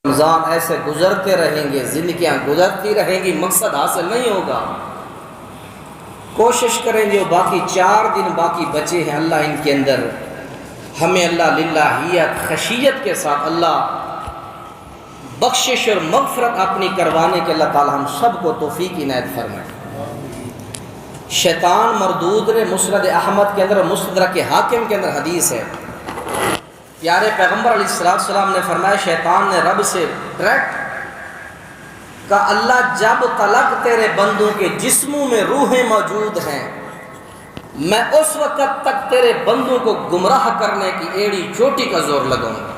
رمضان ایسے گزرتے رہیں گے، زندگیاں گزرتی رہیں گی، مقصد حاصل نہیں ہوگا۔ کوشش کریں جو باقی 4 دن باقی بچے ہیں، اللہ ان کے اندر ہمیں اللہ للہیت خشیت کے ساتھ اللہ بخشش اور مغفرت اپنی کروانے کے اللہ تعالی ہم سب کو توفیق عنایت فرمائے۔ شیطان مردود نے مسند احمد کے اندر، مستدرک حاکم کے اندر حدیث ہے، پیارے پیغمبر علیہ السلام نے فرمایا شیطان نے رب سے ڈائریکٹ کہ اللہ جب تلک تیرے بندوں کے جسموں میں روحیں موجود ہیں، میں اس وقت تک تیرے بندوں کو گمراہ کرنے کی ایڑی چوٹی کا زور لگاؤں گا۔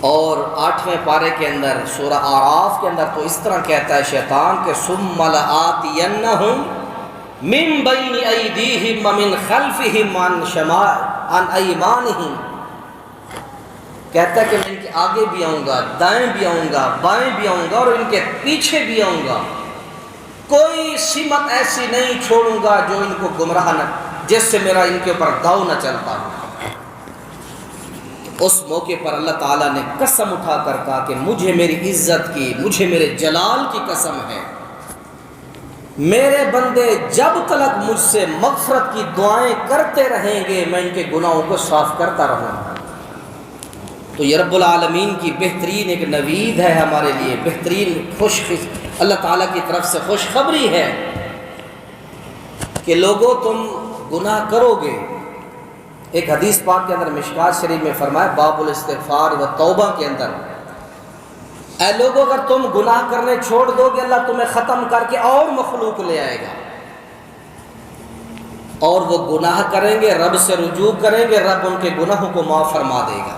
اور 8ویں پارے کے اندر سورہ اعراف کے اندر تو اس طرح کہتا ہے شیطان کہ ثم لآتینہم من بین ایدیہم ومن خلفہم عن ایمانہم، کہتا ہے کہ میں ان کے آگے بھی آؤں گا، دائیں بھی آؤں گا، بائیں بھی آؤں گا، اور ان کے پیچھے بھی آؤں گا، کوئی سمت ایسی نہیں چھوڑوں گا جو ان کو گمراہ نہ، جس سے میرا ان کے اوپر داؤ نہ چلتا ہو۔ اس موقع پر اللہ تعالیٰ نے قسم اٹھا کر کہا کہ مجھے میری عزت کی، مجھے میرے جلال کی قسم ہے، میرے بندے جب تلک مجھ سے مغفرت کی دعائیں کرتے رہیں گے میں ان کے گناہوں کو صاف کرتا رہوں گا۔ تو یہ رب العالمین کی بہترین ایک نوید ہے ہمارے لیے، بہترین اللہ تعالیٰ کی طرف سے خوشخبری ہے کہ لوگوں تم گناہ کرو گے۔ ایک حدیث پاک کے اندر مشکات شریف میں فرمایا باب الاستغفار و توبہ کے اندر، اے لوگوں اگر تم گناہ کرنے چھوڑ دو گے اللہ تمہیں ختم کر کے اور مخلوق لے آئے گا، اور وہ گناہ کریں گے، رب سے رجوع کریں گے، رب ان کے گناہوں کو معاف فرما دے گا۔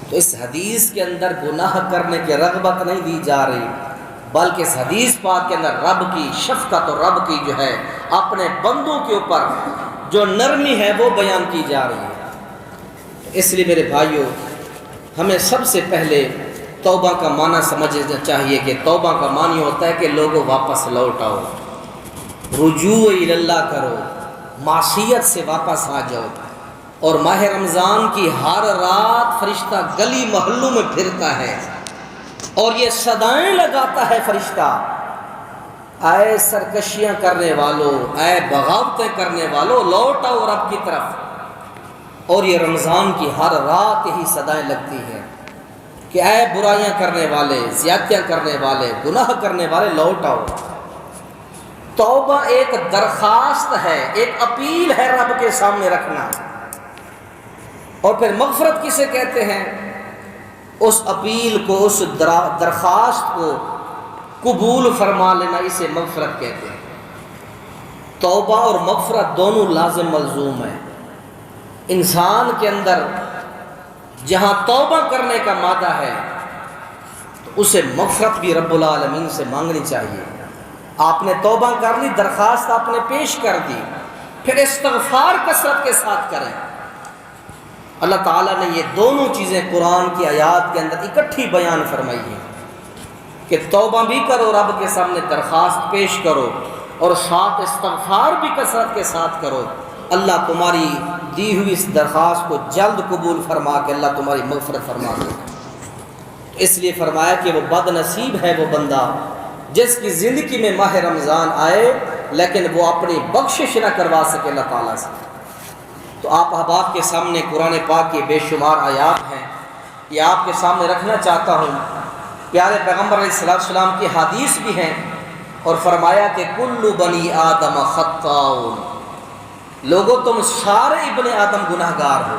تو اس حدیث کے اندر گناہ کرنے کی رغبت نہیں دی جا رہی، بلکہ اس حدیث پاک کے اندر رب کی شفقت اور رب کی جو ہے اپنے بندوں کے اوپر جو نرمی ہے وہ بیان کی جا رہی ہے۔ اس لیے میرے بھائیوں ہمیں سب سے پہلے توبہ کا معنی سمجھنا چاہیے کہ توبہ کا معنی ہوتا ہے کہ لوگوں واپس لوٹ آؤ، رجوع اللہ کرو، معصیت سے واپس آ جاؤ۔ اور ماہ رمضان کی ہر رات فرشتہ گلی محلوں میں پھرتا ہے اور یہ صدائیں لگاتا ہے فرشتہ، اے سرکشیاں کرنے والوں، اے بغاوتیں کرنے والوں، لوٹ آؤ رب کی طرف۔ اور یہ رمضان کی ہر رات یہی صدائیں لگتی ہیں کہ اے برائیاں کرنے والے، زیادتیاں کرنے والے، گناہ کرنے والے، لوٹ آؤ۔ توبہ ایک درخواست ہے، ایک اپیل ہے رب کے سامنے رکھنا۔ اور پھر مغفرت کسے کہتے ہیں؟ اس اپیل کو، اس درخواست کو قبول فرما لینا، اسے مغفرت کہتے ہیں۔ توبہ اور مغفرت دونوں لازم ملزوم ہیں۔ انسان کے اندر جہاں توبہ کرنے کا مادہ ہے تو اسے مغفرت بھی رب العالمین سے مانگنی چاہیے۔ آپ نے توبہ کر لی، درخواست آپ نے پیش کر دی، پھر استغفار کثرت کے ساتھ کریں۔ اللہ تعالیٰ نے یہ دونوں چیزیں قرآن کی آیات کے اندر اکٹھی بیان فرمائی ہیں کہ توبہ بھی کرو، رب کے سامنے درخواست پیش کرو، اور ساتھ استغفار بھی کثرت کے ساتھ کرو۔ اللہ تمہاری دی ہوئی اس درخواست کو جلد قبول فرما کے اللہ تمہاری مغفرت فرما دے گا۔ اس لیے فرمایا کہ وہ بد نصیب ہے وہ بندہ جس کی زندگی میں ماہ رمضان آئے لیکن وہ اپنی بخشش نہ کروا سکے اللہ تعالیٰ سے۔ تو آپ احباب کے سامنے قرآن پاک کی بے شمار آیات ہیں، یہ آپ کے سامنے رکھنا چاہتا ہوں۔ پیارے پیغمبر علیہ السلام کی حدیث بھی ہیں، اور فرمایا کہ کل بنی آدم خطاؤ، لوگوں تم سارے ابن آدم گناہ گار ہو،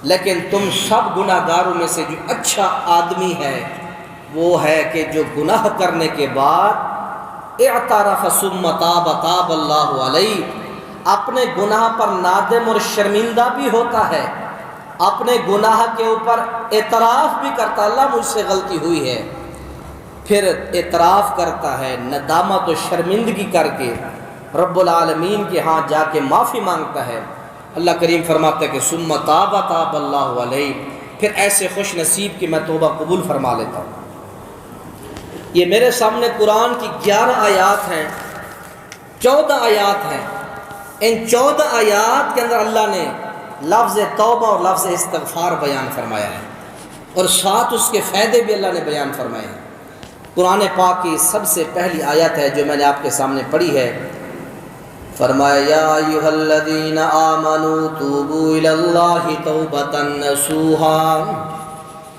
لیکن تم سب گناہ گاروں میں سے جو اچھا آدمی ہے وہ ہے کہ جو گناہ کرنے کے بعد اعترف ثم تاب تاب اللہ علیہ، اپنے گناہ پر نادم اور شرمندہ بھی ہوتا ہے، اپنے گناہ کے اوپر اعتراف بھی کرتا، اللہ مجھ سے غلطی ہوئی ہے، پھر اعتراف کرتا ہے، ندامت و شرمندگی کر کے رب العالمین کے ہاں جا کے معافی مانگتا ہے۔ اللہ کریم فرماتا ہے کہ ثم تاب تاب اللہ علیہ، پھر ایسے خوش نصیب کہ میں توبہ قبول فرما لیتا ہوں۔ یہ میرے سامنے قرآن کی 11 آیات ہیں، 14 آیات ہیں۔ ان 14 آیات کے اندر اللہ نے لفظ توبہ اور لفظ استغفار بیان فرمایا ہے۔ اور ساتھ اس کے فائدے بھی اللہ نے بیان فرمائے ہیں۔ قرآن پاک کی سب سے پہلی آیت ہے جو میں نے آپ کے سامنے پڑھی ہے، فرمایا یا ایھا الذین آمنوا توبوا الی اللہ توبۃ نصوحا۔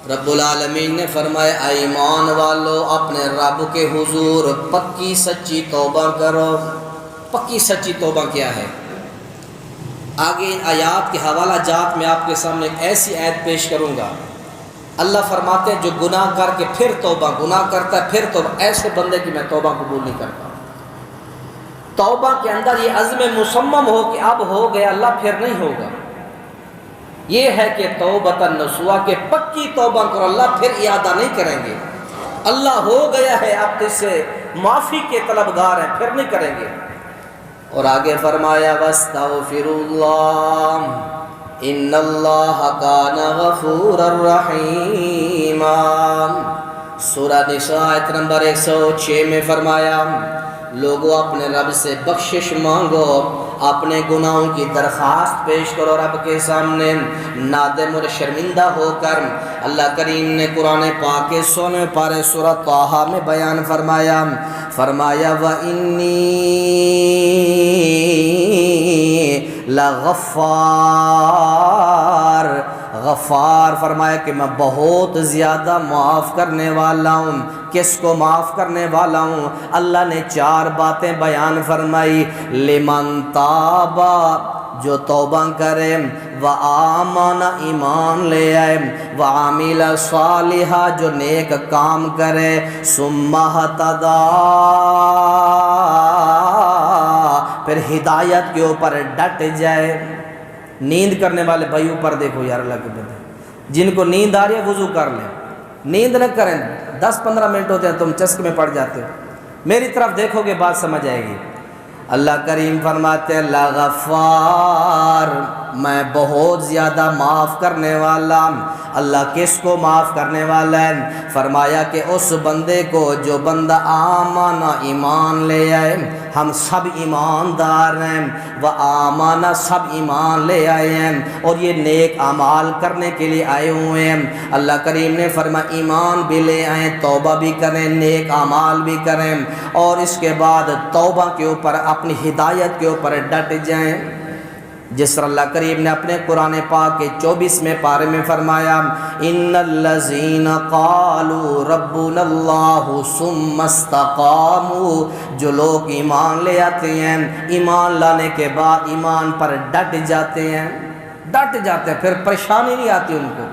رب العالمین نے فرمایا اے ایمان والو اپنے رب کے حضور پکی سچی توبہ کرو۔ پکی سچی توبہ کیا ہے؟ آگے ان آیات کے حوالہ جات میں آپ کے سامنے ایک ایسی آیت پیش کروں گا، اللہ فرماتے ہیں جو گناہ کر کے پھر توبہ، گناہ کرتا ہے پھر توبہ، ایسے بندے کی میں توبہ قبول نہیں کرتا۔ توبہ کے اندر یہ عزم مصمم ہو کہ اب ہو گیا، اللہ پھر نہیں ہوگا۔ یہ ہے کہ توبۃ نصوحا، کہ پکی توبہ کرو، اللہ پھر اعادہ نہیں کریں گے۔ اللہ ہو گیا ہے، اب اس سے معافی کے طلبگار ہیں، پھر نہیں کریں گے۔ اور آگے فرمایا واستغفروا اللہ ان اللہ کان غفورا رحیما۔ سورہ نساء آیت نمبر 106 میں فرمایا لوگوں اپنے رب سے بخشش مانگو، اپنے گناہوں کی درخواست پیش کرو رب کے سامنے نادم اور شرمندہ ہو کر۔ اللہ کریم نے قرآن پاک کے 16ویں پارے سورہ طٰہٰ میں بیان فرمایا وَإِنِّي غفار فرمایا کہ میں بہت زیادہ معاف کرنے والا ہوں۔ کس کو معاف کرنے والا ہوں؟ اللہ نے 4 باتیں بیان فرمائی۔ لمن تابا، جو توبہ کرے، وآمن، ایمان لے آئے، وعمل صالحا، جو نیک کام کرے، ثم اہتدی، پھر ہدایت کے اوپر ڈٹ جائے۔ نیند کرنے والے بھائی اوپر دیکھو یار، اللہ کے بندے جن کو نیند آ رہی ہے وضو کر لیں، نیند نہ کریں۔ 10-15 منٹ ہوتے ہیں تم چسک میں پڑ جاتے ہو، میری طرف دیکھو گے بات سمجھ آئے گی۔ اللہ کریم فرماتے ہیں لغفار، میں بہت زیادہ معاف کرنے والا۔ اللہ کس کو معاف کرنے والا ہے؟ فرمایا کہ اس بندے کو جو بندہ آمانہ، ایمان لے آئے، ہم سب ایماندار ہیں، وہ آمانہ، سب ایمان لے آئے ہیں اور یہ نیک اعمال کرنے کے لیے آئے ہوئے ہیں۔ اللہ کریم نے فرمایا ایمان بھی لے آئیں، توبہ بھی کریں، نیک اعمال بھی کریں، اور اس کے بعد توبہ کے اوپر، اپنی ہدایت کے اوپر ڈٹ جائیں۔ جس طرح اللہ کریم نے اپنے قرآن پاک کے 24ویں پارے میں فرمایا ان الذین قالوا ربنا اللہ ثم استقاموا، جو لوگ ایمان لے آتے ہیں، ایمان لانے کے بعد ایمان پر ڈٹ جاتے ہیں، پھر پریشانی نہیں آتی ان کو،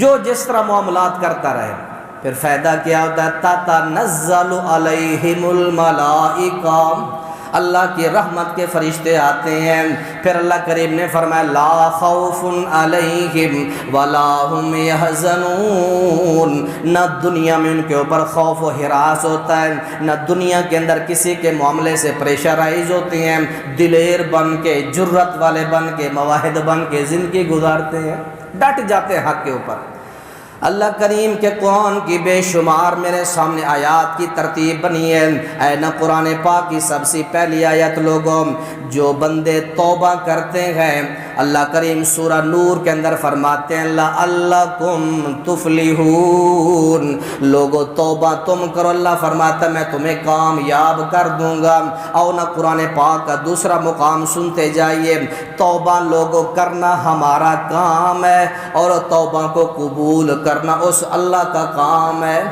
جو جس طرح معاملات کرتا رہے، پھر فائدہ کیا ہوتا ہے؟ تتنزل علیہم الملائکہ، اللہ کی رحمت کے فرشتے آتے ہیں۔ پھر اللہ کریم نے فرمایا لا خوف علیہم ولا هم يحزنون، نہ دنیا میں ان کے اوپر خوف و ہراس ہوتا ہے، نہ دنیا کے اندر کسی کے معاملے سے پریشرائز ہوتے ہیں، دلیر بن کے، جرت والے بن کے، مواحد بن کے زندگی گزارتے ہیں، ڈٹ جاتے ہیں حق کے اوپر۔ اللہ کریم کے قرآن کی بے شمار میرے سامنے آیات کی ترتیب بنی ہے۔ اے نہ قرآن پاک کی سب سے پہلی آیت لوگوں، جو بندے توبہ کرتے ہیں، اللہ کریم سورہ نور کے اندر فرماتے ہیں لعلکم تفلحون، لوگوں توبہ تم کرو، اللہ فرماتا ہے میں تمہیں کامیاب کر دوں گا۔ اور نہ قرآن پاک کا دوسرا مقام سنتے جائیے، توبہ لوگوں کرنا ہمارا کام ہے اور توبہ کو قبول کرنا اس اللہ کا کام ہے۔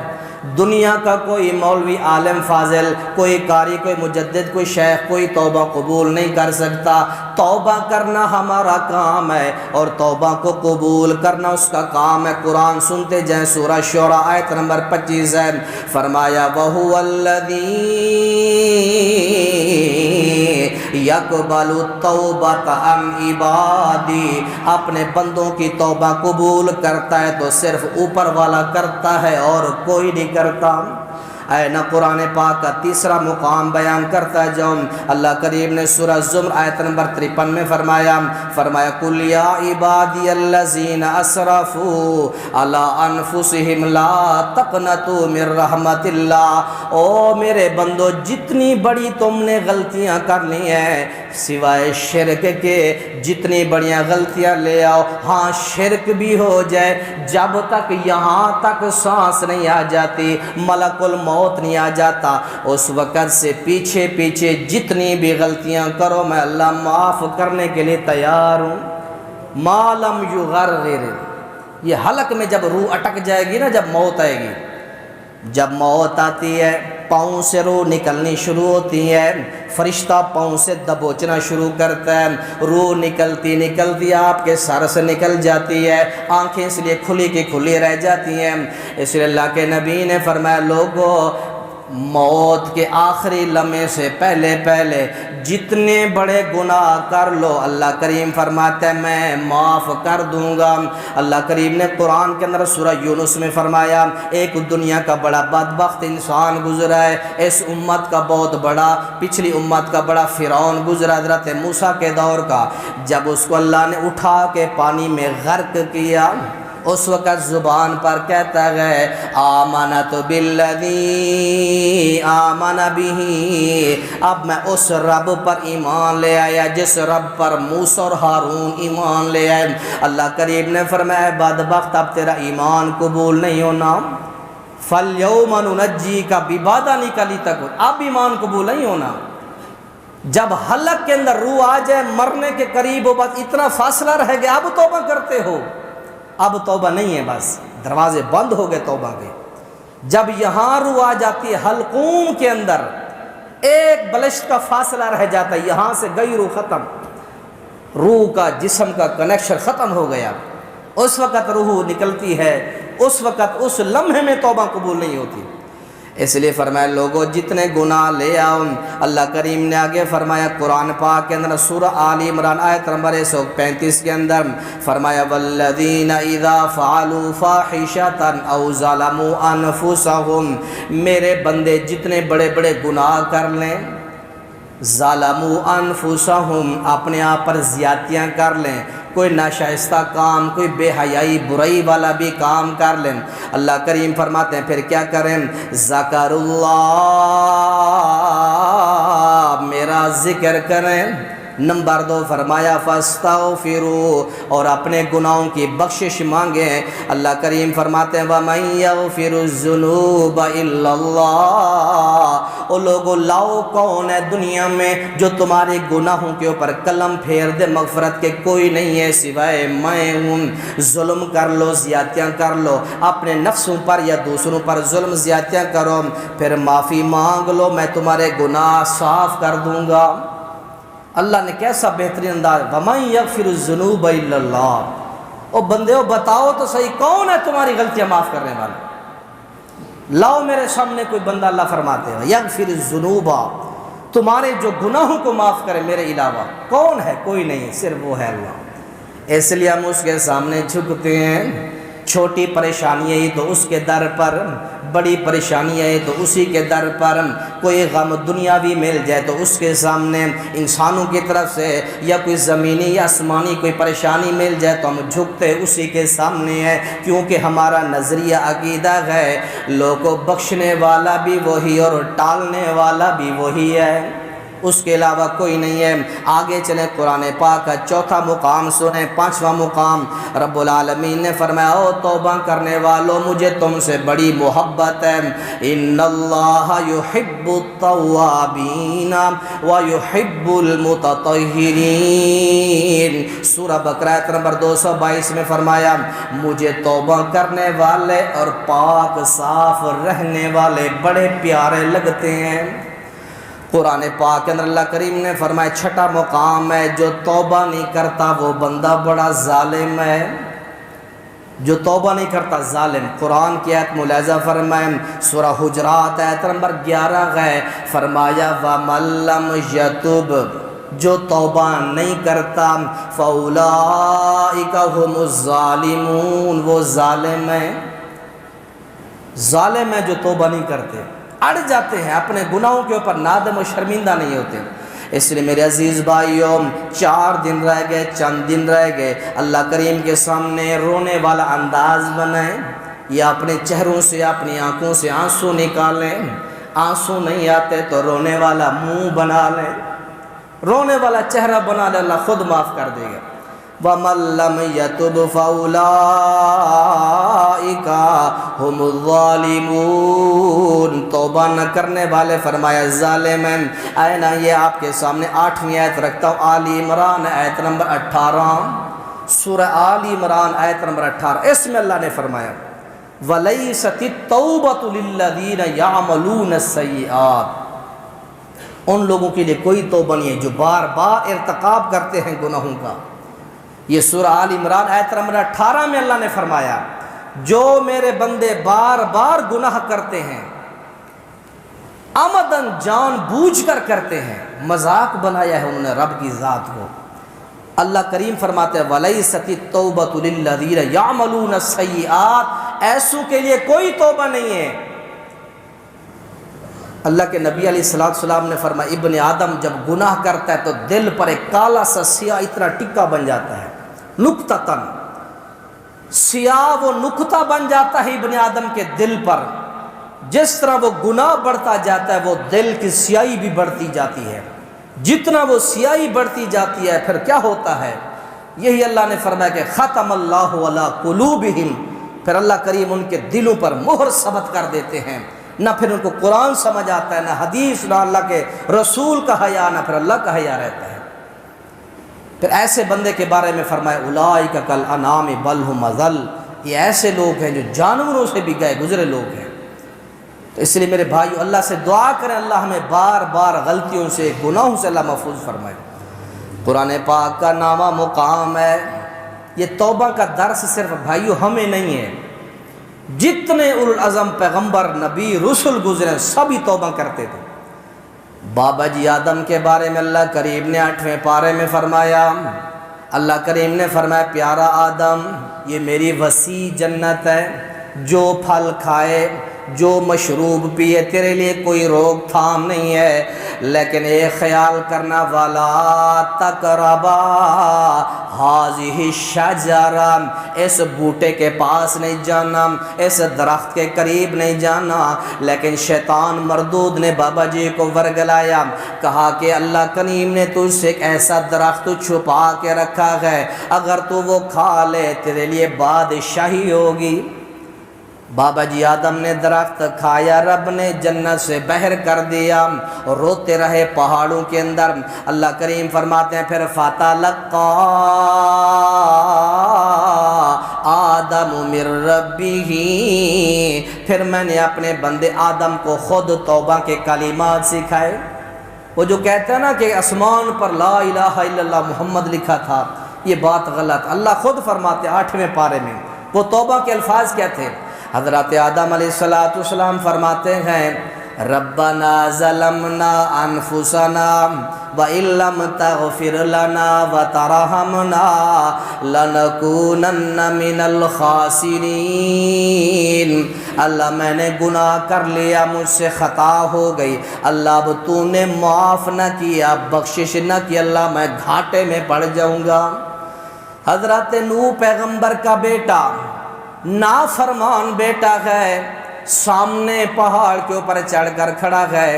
دنیا کا کوئی مولوی، عالم فاضل، کوئی قاری، کوئی مجدد، کوئی شیخ، کوئی توبہ قبول نہیں کر سکتا۔ توبہ کرنا ہمارا کام ہے اور توبہ کو قبول کرنا اس کا کام ہے۔ قرآن سنتے جائیں، سورہ شعراء آیت نمبر 25 ہے، فرمایا وَهُوَ الَّذِي يَقْبَلُ التَّوْبَةَ عَنْ عِبَادِهِ، اپنے بندوں کی توبہ قبول کرتا ہے تو صرف اوپر والا کرتا ہے اور کوئی نہیں کرتا۔ اے نہ قرآن پاک کا تیسرا مقام بیان کرتا جاؤں۔ اللہ کریم نے سورہ زمر آیت نمبر 53 میں فرمایا قُلْ يَا عِبَادِيَ الَّذِينَ أَسْرَفُوا عَلَىٰ أَنفُسِهِمْ لَا تَقْنَطُوا مِن رَحْمَتِ اللَّهِ، او میرے بندو جتنی بڑی تم نے غلطیاں کر لی ہیں سوائے شرک کے، جتنی بڑیاں غلطیاں لے آؤ، ہاں شرک بھی ہو جائے، جب تک یہاں تک سانس نہیں آ جاتی، ملک الموت نہیں آ جاتا، اس وقت سے پیچھے پیچھے جتنی بھی غلطیاں کرو میں اللہ معاف کرنے کے لیے تیار ہوں۔ ما لم یغرغر، یہ حلق میں جب روح اٹک جائے گی نا، جب موت آئے گی، جب موت آتی ہے پاؤں سے روح نکلنی شروع ہوتی ہے، فرشتہ پاؤں سے دبوچنا شروع کرتا ہے، روح نکلتی نکلتی آپ کے سر سے نکل جاتی ہے، آنکھیں اس لیے کھلی کی کھلی رہ جاتی ہیں۔ اس لیے اللہ کے نبی نے فرمایا لوگوں موت کے آخری لمحے سے پہلے پہلے جتنے بڑے گناہ کر لو اللہ کریم فرماتا ہے میں معاف کر دوں گا۔ اللہ کریم نے قرآن کے اندر سورہ یونس میں فرمایا ایک دنیا کا بڑا بدبخت انسان گزرا ہے، اس امت کا بہت بڑا، پچھلی امت کا بڑا فرعون گزرا حضرت موسیٰ کے دور کا، جب اس کو اللہ نے اٹھا کے پانی میں غرق کیا، اس وقت زبان پر کہتا ہے آمنت بالذی آمن بہ، اب میں اس رب پر ایمان لے آیا جس رب پر موسیٰ اور ہارون ایمان لے آئے۔ اللہ کریم نے فرمایا بدبخت اب تیرا ایمان قبول نہیں ہونا، فَالْيَوْمَ نُنَجِّيكَ بِبَدَنِكَ لِتَكُونَ، اب ایمان قبول نہیں ہونا۔ جب حلق کے اندر روح آ جائے مرنے کے قریب ہو، بس اتنا فاصلہ رہ گیا اب توبہ کرتے ہو، اب توبہ نہیں ہے، بس دروازے بند ہو گئے توبہ کے۔ جب یہاں روح آ جاتی ہے حلقوم کے اندر ایک بلشت کا فاصلہ رہ جاتا ہے، یہاں سے گئی روح ختم، روح کا جسم کا کنیکشن ختم ہو گیا، اس وقت روح نکلتی ہے، اس وقت اس لمحے میں توبہ قبول نہیں ہوتی۔ اس لیے فرمایا لوگوں جتنے گناہ لے آؤ، اللہ کریم نے آگے فرمایا قرآن پاک کے اندر سورہ آل عمران آیت نمبر 135 کے اندر فرمایا والذین اذا فعلوا فاحشۃ او ظلموا انفسهم، میرے بندے جتنے بڑے بڑے گناہ کر لیں، ظالموا انفسهم اپنے آپ پر زیادتیاں کر لیں، کوئی ناشائستہ کام، کوئی بے حیائی برائی والا بھی کام کر لیں، اللہ کریم فرماتے ہیں پھر کیا کریں، ذکر اللہ، میرا ذکر کریں۔ نمبر 2 فرمایا فاستغفروا، اور اپنے گناہوں کی بخشش مانگیں۔ اللہ کریم فرماتے ہیں وَمَن يَغْفِرُ الذُّنُوبَ إِلَّا اللَّهُ، او لوگو لاؤ کون ہے دنیا میں جو تمہارے گناہوں کے اوپر قلم پھیر دے مغفرت کے، کوئی نہیں ہے سوائے میں ہوں۔ ظلم کر لو، زیادتیاں کر لو، اپنے نفسوں پر یا دوسروں پر ظلم زیادتیاں کرو، پھر معافی مانگ لو، میں تمہارے گناہ صاف کر دوں گا۔ اللہ نے کیسا بہترین انداز، وَمَن يَغْفِرُ الذُّنُوبَ إِلَّا اللَّهُ، او بندیو بتاؤ تو صحیح کون ہے تمہاری غلطیاں معاف کرنے والا؟ لاؤ میرے سامنے کوئی بندہ، اللہ فرماتے ہیں یغفر الذنوب، تمہارے جو گناہوں کو معاف کرے میرے علاوہ کون ہے؟ کوئی نہیں ہے، صرف وہ ہے اللہ۔ اس لیے ہم اس کے سامنے جھکتے ہیں، چھوٹی پریشانی ہے تو اس کے در پر، بڑی پریشانی ہے تو اسی کے در پر، کوئی غم دنیاوی مل جائے تو اس کے سامنے انسانوں کی طرف سے، یا کوئی زمینی یا آسمانی کوئی پریشانی مل جائے تو ہم جھکتے اسی کے سامنے ہیں، کیونکہ ہمارا نظریہ عقیدہ ہے لوگوں کو بخشنے والا بھی وہی اور ٹالنے والا بھی وہی ہے، اس کے علاوہ کوئی نہیں ہے۔ آگے چلیں قرآن پاک کا چوتھا مقام سنیں، 5واں مقام رب العالمین نے فرمایا او توبہ کرنے والوں مجھے تم سے بڑی محبت ہے، ان اللہ یحب التوابین ویحب المتطہرین۔ سورہ بقرہ آیت نمبر 222 میں فرمایا مجھے توبہ کرنے والے اور پاک صاف رہنے والے بڑے پیارے لگتے ہیں۔ قرآن پاک کے اندر اللہ کریم نے فرمایا چھٹا مقام ہے جو توبہ نہیں کرتا وہ بندہ بڑا ظالم ہے، جو توبہ نہیں کرتا ظالم۔ قرآن کی آیت ملاحظہ فرمائیں سورہ حجرات آیت نمبر 11 ہے، فرمایا وَمَن لَّمْ يَتُبْ، جو توبہ نہیں کرتا فَأُولَٰئِکَ هُمُ الظَّالِمُونَ، وہ ظالم ہے، ظالم ہے جو توبہ نہیں کرتے۔ اڑ جاتے ہیں اپنے گناہوں کے اوپر، نادم و شرمندہ نہیں ہوتے۔ اس لیے میرے عزیز بھائیوں، 4 دن رہ گئے، چند دن رہ گئے، اللہ کریم کے سامنے رونے والا انداز بنائیں، یا اپنے چہروں سے اپنی آنکھوں سے آنسو نکالیں، آنسو نہیں آتے تو رونے والا منہ بنا لیں، رونے والا چہرہ بنا لیں، اللہ خود معاف کر دے گا۔ وَمَن لَّمْ يَتُبْ فَأُولَٰئِكَ هُمُ الظَّالِمُونَ، توبہ نہ کرنے والے فرمایا ظالم ہیں۔ آئینہ یہ آپ کے سامنے 8ویں آیت رکھتا ہوں، آل عمران آیت نمبر 18، سورہ آل عمران آیت نمبر 18، اس میں اللہ نے فرمایا وَلَيْسَتِ التَّوْبَةُ لِلَّذِينَ يَعْمَلُونَ السَّيِّئَاتِ، ان لوگوں کے لیے کوئی توبہ نہیں ہے جو بار بار ارتکاب کرتے ہیں گناہوں کا۔ یہ سورہ آل عمران آیت نمبر 18 میں اللہ نے فرمایا جو میرے بندے بار بار گناہ کرتے ہیں، عمدن جان بوجھ کر کرتے ہیں، مذاق بنایا ہے انہوں نے رب کی ذات کو، اللہ کریم فرماتے ہیں وَلَيْسَتِ التَّوْبَةُ لِلَّذِينَ يَعْمَلُونَ السَّيِّئَاتِ، ایسوں کے لیے کوئی توبہ نہیں ہے۔ اللہ کے نبی علیہ السلام نے فرمایا ابن آدم جب گناہ کرتا ہے تو دل پر ایک کالا سا سیاہ اتنا ٹکا بن جاتا ہے، نقطتاً سیاہ وہ نقطہ بن جاتا ہے ابن آدم کے دل پر۔ جس طرح وہ گناہ بڑھتا جاتا ہے وہ دل کی سیاہی بھی بڑھتی جاتی ہے، جتنا وہ سیاہی بڑھتی جاتی ہے پھر کیا ہوتا ہے، یہی اللہ نے فرمایا کہ ختم اللہ علی قلوبہم، پھر اللہ کریم ان کے دلوں پر مہر ثبت کر دیتے ہیں، نہ پھر ان کو قرآن سمجھ آتا ہے، نہ حدیث، نہ اللہ کے رسول کا حیا، نہ پھر اللہ کا حیا رہتا ہے۔ پھر ایسے بندے کے بارے میں فرمایا اولئک کالانعام بل ھم اضل، یہ ایسے لوگ ہیں جو جانوروں سے بھی گئے گزرے لوگ ہیں۔ تو اس لیے میرے بھائیو اللہ سے دعا کریں اللہ ہمیں بار بار غلطیوں سے، گناہوں سے اللہ محفوظ فرمائے۔ قرآن پاک کا نامہ مقام ہے، یہ توبہ کا درس صرف بھائیو ہمیں نہیں ہے، جتنے اولو العزم پیغمبر نبی رسل گزرے سبھی توبہ کرتے تھے۔ بابا جی آدم کے بارے میں اللہ کریم نے 8ویں پارے میں فرمایا، اللہ کریم نے فرمایا پیارا آدم یہ میری وسیع جنت ہے، جو پھل کھائے، جو مشروب پیے، تیرے لیے کوئی روک تھام نہیں ہے، لیکن ایک خیال کرنا وَلَا تَقْرَبَا هَٰذِهِ الشَّجَرَةَ، اس بوٹے کے پاس نہیں جانا، اس درخت کے قریب نہیں جانا۔ لیکن شیطان مردود نے بابا جی کو ورگلایا، کہا کہ اللہ کریم نے تجھ سے ایک ایسا درخت چھپا کے رکھا ہے، اگر تو وہ کھا لے تیرے لیے بادشاہی ہوگی۔ بابا جی آدم نے درخت کھایا، رب نے جنت سے بہر کر دیا، روتے رہے پہاڑوں کے اندر۔ اللہ کریم فرماتے ہیں پھر فَتَلَقَّىٰ آدَمُ مِن رَبِّهِ، پھر میں نے اپنے بندے آدم کو خود توبہ کے کلمات سکھائے۔ وہ جو کہتے ہیں نا کہ آسمان پر لا الہ الا اللہ محمد لکھا تھا، یہ بات غلط۔ اللہ خود فرماتے 8ویں پارے میں وہ توبہ کے الفاظ کیا تھے؟ حضرت آدم علیہ السلام فرماتے ہیں ربنا ظلمنا انفسنا وَإِن لَّمْ تَغْفِرْ لَنَا وَتَرْحَمْنَا لَنَكُونَنَّ مِنَ الْخَاسِرِينَ، اللہ میں نے گناہ کر لیا، مجھ سے خطا ہو گئی، اللہ اب تو نے معاف نہ کیا، بخشش نہ کی، اللہ میں گھاٹے میں پڑ جاؤں گا۔ حضرت نوح پیغمبر کا بیٹا نافرمان بیٹا ہے، سامنے پہاڑ کے اوپر چڑھ کر کھڑا ہے۔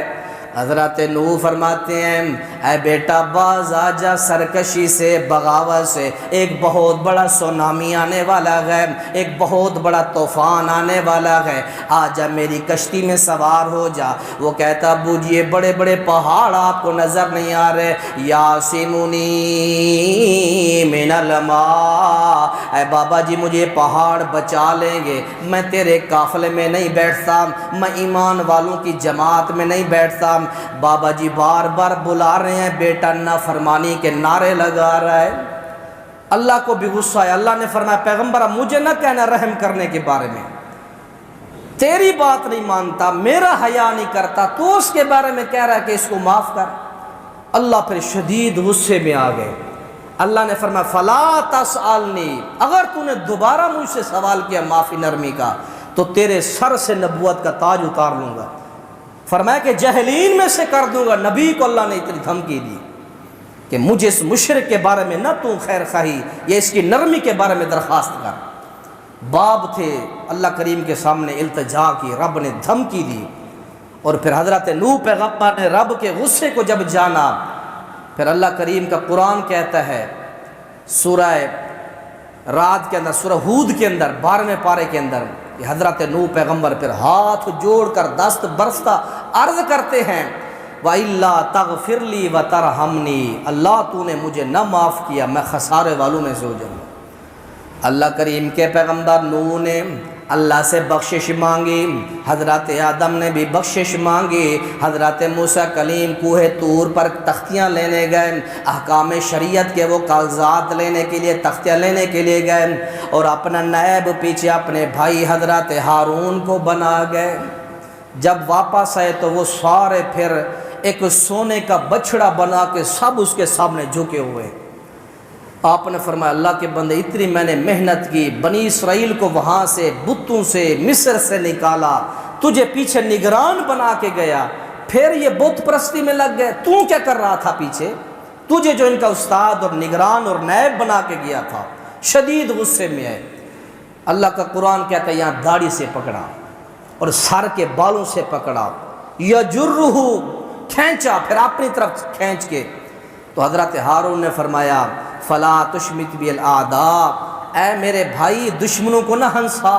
حضرت نوح فرماتے ہیں اے بیٹا باز آ جا سرکشی سے، بغاوت سے، ایک بہت بڑا سونامی آنے والا ہے، ایک بہت بڑا طوفان آنے والا ہے، آ جا میری کشتی میں سوار ہو جا۔ وہ کہتا ابو جی یہ بڑے بڑے پہاڑ آپ کو نظر نہیں آ رہے، یاسمونی من الماء، اے بابا جی مجھے پہاڑ بچا لیں گے، میں تیرے قافلے میں نہیں بیٹھتا، میں ایمان والوں کی جماعت میں نہیں بیٹھتا۔ بابا جی بار بار بلا رہے ہیں، بیٹا نافرمانی کے نعرے لگا رہا ہے، اللہ کو بھی غصہ ہے۔ اللہ نے فرمایا پیغمبر مجھے نہ کہنا رحم کرنے کے بارے میں، تیری بات نہیں مانتا، میرا حیا نہیں کرتا، تو اس کے بارے میں کہہ رہا ہے کہ اس کو معاف کر۔ اللہ پھر شدید غصے میں آ گئے۔ اللہ نے فرمایا فلا تسألنی، اگر تو نے دوبارہ مجھ سے سوال کیا معافی نرمی کا تو تیرے سر سے نبوت کا تاج اتار لوں گا۔ فرمایا کہ جاہلین میں سے کر دوں گا۔ نبی کو اللہ نے اتنی دھمکی دی کہ مجھے اس مشرک کے بارے میں نہ تو خیر خواہی یا اس کی نرمی کے بارے میں درخواست کر۔ باب تھے، اللہ کریم کے سامنے التجا کی، رب نے دھمکی دی۔ اور پھر حضرت نوح پیغمبر نے رب کے غصے کو جب جانا، پھر اللہ کریم کا قرآن کہتا ہے سورہ رات کے اندر، سورہ ہود کے اندر 12ویں پارے کے اندر، کہ حضرت نوح پیغمبر پھر ہاتھ جوڑ کر دست برستہ عرض کرتے ہیں وَإِلَّا تَغْفِرْ لِي وَتَرْحَمْنِي، اللہ تو نے مجھے نہ معاف کیا میں خسارے والوں میں سے ہو جاؤں۔ اللہ کریم کے پیغمبر نوح نے اللہ سے بخشش مانگی، حضرت آدم نے بھی بخشش مانگی، حضرت موسیٰ کلیم کوہ طور پر تختیاں لینے گئے، احکام شریعت کے وہ کاغذات لینے کے لیے، تختیاں لینے کے لیے گئے، اور اپنا نائب پیچھے اپنے بھائی حضرت ہارون کو بنا گئے۔ جب واپس آئے تو وہ سارے پھر ایک سونے کا بچڑا بنا کے سب اس کے سامنے جھکے ہوئے۔ آپ نے فرمایا اللہ کے بندے اتنی میں نے محنت کی، بنی اسرائیل کو وہاں سے بتوں سے مصر سے نکالا، تجھے پیچھے نگران بنا کے گیا، پھر یہ بت پرستی میں لگ گئے، تو کیا کر رہا تھا پیچھے؟ تجھے جو ان کا استاد اور نگران اور نائب بنا کے گیا تھا۔ شدید غصے میں ہے۔ اللہ کا قرآن کہتا ہے یہاں داڑھی سے پکڑا اور سر کے بالوں سے پکڑا، یجرہ کھینچا، پھر اپنی طرف کھینچ کے، تو حضرت ہارون نے فرمایا فلا تشمت بی الاعداء، اے میرے بھائی دشمنوں کو نہ ہنسا،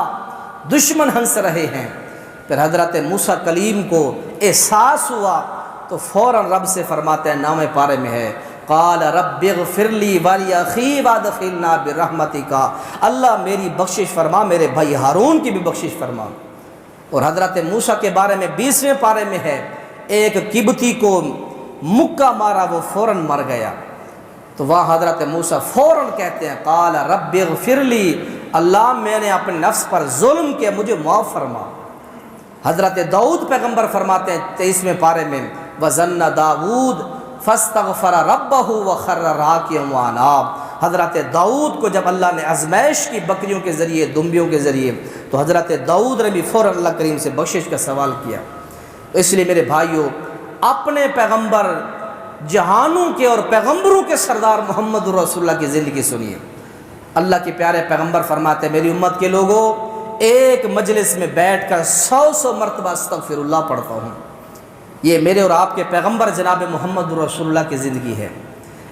دشمن ہنس رہے ہیں۔ پھر حضرت موسیٰ کلیم کو احساس ہوا تو فوراً رب سے فرماتے ہیں، نامہ پارے میں ہے قال رب اغفر لی ولی وادخلنا برحمتک، اللہ میری بخشش فرما، میرے بھائی ہارون کی بھی بخشش فرما۔ اور حضرت موسیٰ کے بارے میں 20ویں پارے میں ہے ایک قبطی کو مکہ مارا، وہ فوراً مر گیا، تو وہاں حضرت موسیٰ فوراً کہتے ہیں قال رب اغفر لی، اللہ میں نے اپنے نفس پر ظلم کیا، مجھے معاف فرما۔ حضرت داؤد پیغمبر فرماتے ہیں 23ویں پارے میں وَظَنَّ داؤد فَاسْتَغْفَرَ رَبَّهُ وَخَرَّ رَاكِعًا وَأَنَابَ، حضرت داؤد کو جب اللہ نے آزمائش کی بکریوں کے ذریعے، دمبیوں کے ذریعے، تو حضرت داؤد نے بھی فوراً اللہ کریم سے بخشش کا سوال کیا۔ تو اس لیے میرے بھائیوں، اپنے پیغمبر جہانوں کے اور پیغمبروں کے سردار محمد رسول اللہ کی زندگی سنیے۔ اللہ کے پیارے پیغمبر فرماتے ہیں میری امت کے لوگوں، ایک مجلس میں بیٹھ کر 100 مرتبہ استغفر اللہ پڑھتا ہوں۔ یہ میرے اور آپ کے پیغمبر جناب محمد رسول اللہ کی زندگی ہے۔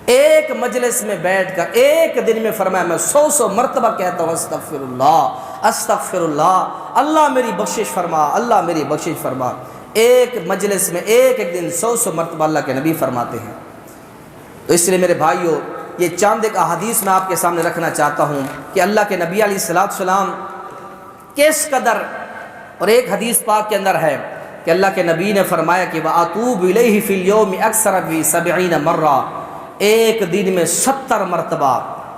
ایک مجلس میں بیٹھ کر ایک دن میں فرمایا میں 100 مرتبہ کہتا ہوں استغفر اللہ، استغفر اللہ، اللہ میری بخشش فرما، اللہ میری بخشش فرما۔ ایک مجلس میں ایک دن 100 مرتبہ اللہ کے نبی فرماتے ہیں۔ تو اس لیے میرے بھائیوں، یہ چاند ایک احادیث میں آپ کے سامنے رکھنا چاہتا ہوں کہ اللہ کے نبی علیہ السلام کس قدر، اور ایک حدیث پاک کے اندر ہے کہ اللہ کے نبی نے فرمایا کہ وَأَتُوبُ إِلَيْهِ فِي الْيَوْمِ أَكْثَرَ مِنْ 70 مرہ، ایک دن میں 70 مرتبہ،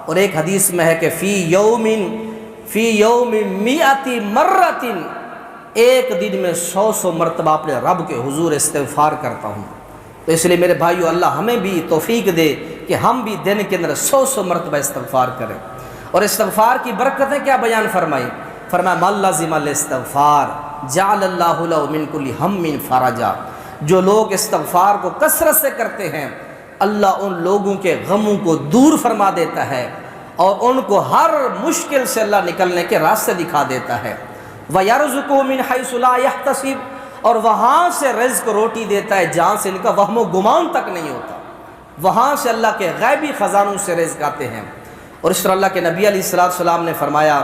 اور ایک حدیث میں ہے کہ فی یوم 100 مرۃ، ایک دن میں 100 مرتبہ اپنے رب کے حضور استغفار کرتا ہوں۔ تو اس لیے میرے بھائیو اللہ ہمیں بھی توفیق دے کہ ہم بھی دن کے اندر 100 مرتبہ استغفار کریں۔ اور استغفار کی برکتیں کیا بیان فرمائی؟ فرمایا من لزم الاستغفار جعل اللہ لہ من کل ہم فرجا، جو لوگ استغفار کو کثرت سے کرتے ہیں اللہ ان لوگوں کے غموں کو دور فرما دیتا ہے اور ان کو ہر مشکل سے اللہ نکلنے کے راستے دکھا دیتا ہے۔ وَيَرْزُقُهُ مِنْ حَيْثُ لَا يَحْتَسِبُ، اور وہاں سے رزق روٹی دیتا ہے جہاں سے ان کا وہم و گمان تک نہیں ہوتا، وہاں سے اللہ کے غیبی خزانوں سے رزق آتے ہیں۔ اور اس طرح اللہ کے نبی علیہ السلام نے فرمایا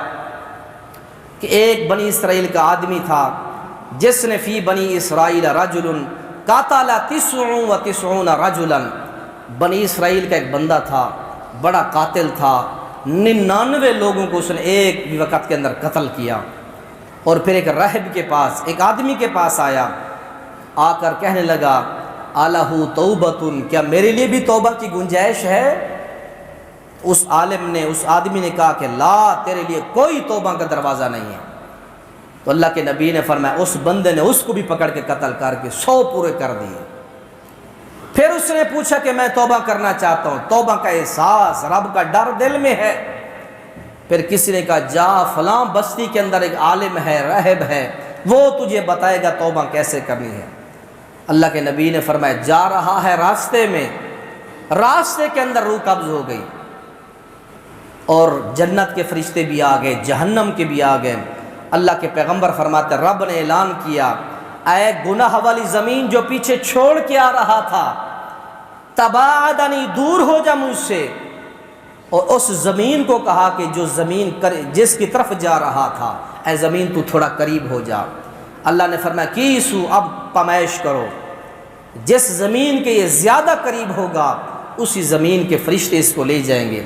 کہ ایک بنی اسرائیل کا آدمی تھا جس نے فی بنی اسرائیل رجل قاتل 99 رجلا، بنی اسرائیل کا ایک بندہ تھا، بڑا قاتل تھا، 99 لوگوں کو اس نے ایک بھی وقت کے اندر قتل کیا۔ اور پھر ایک راہب کے پاس، ایک آدمی کے پاس آیا، آ کر کہنے لگا الہ توبۃ، کیا میرے لیے بھی توبہ کی گنجائش ہے؟ اس عالم نے، اس آدمی نے کہا کہ لا، تیرے لیے کوئی توبہ کا دروازہ نہیں ہے۔ تو اللہ کے نبی نے فرمایا اس بندے نے اس کو بھی پکڑ کے قتل کر کے 100 پورے کر دیے۔ پھر اس نے پوچھا کہ میں توبہ کرنا چاہتا ہوں، توبہ کا احساس، رب کا ڈر دل میں ہے۔ پھر کسی نے کہا جا فلاں بستی کے اندر ایک عالم ہے، راہب ہے، وہ تجھے بتائے گا توبہ کیسے کرنی ہے۔ اللہ کے نبی نے فرمایا جا رہا ہے راستے میں، راستے کے اندر روح قبض ہو گئی، اور جنت کے فرشتے بھی آ گئے، جہنم کے بھی آ گئے۔ اللہ کے پیغمبر فرماتے رب نے اعلان کیا، اے گناہ والی زمین جو پیچھے چھوڑ کے آ رہا تھا، تباعدنی، دور ہو جا مجھ سے۔ اور اس زمین کو کہا کہ جو زمین جس کی طرف جا رہا تھا، اے زمین تو تھوڑا قریب ہو جا۔ اللہ نے فرمایا کیسو، اب پمائش کرو، جس زمین کے یہ زیادہ قریب ہوگا اسی زمین کے فرشتے اس کو لے جائیں گے۔